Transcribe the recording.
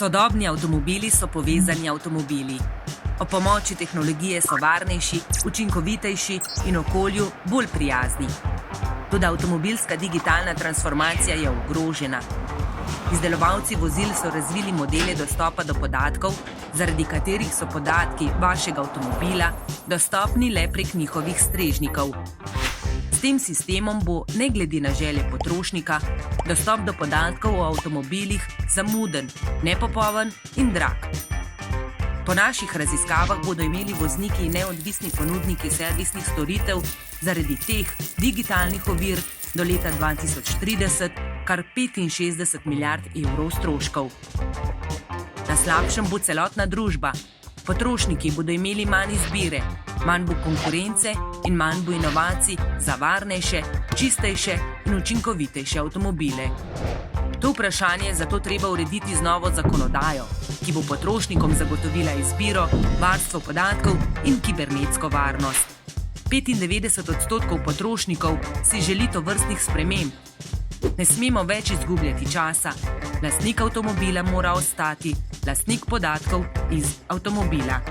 Sodobni avtomobili so povezani avtomobili. Ob pomoči tehnologije so varnejši, učinkovitejši in okolju bolj prijazni. Toda avtomobilska digitalna transformacija je ogrožena. Izdelovalci vozil so razvili modele dostopa do podatkov, zaradi katerih so podatki vašega avtomobila dostopni le prek njihovih strežnikov. S tem sistemom bo, ne glede na želje potrošnika, dostop do podatkov o avtomobilih zamuden, nepopoln in drag. Po naših raziskavah bodo imeli vozniki in neodvisni ponudniki servisnih storitev zaradi teh digitalnih ovir do leta 2030 kar 65 milijard evrov stroškov. Na slabšem bo celotna družba. Potrošniki bodo imeli manj izbire, manj bo konkurence in manj bo inovacij za varnejše, čistejše in učinkovitejše avtomobile. To vprašanje je zato treba urediti z novo zakonodajo, ki bo potrošnikom zagotovila izbiro, varstvo podatkov in kibernetsko varnost. 95% potrošnikov si želi tovrstnih sprememb. Ne smemo več izgubljati časa. Lastnik avtomobila mora ostati lastnik podatkov iz avtomobila.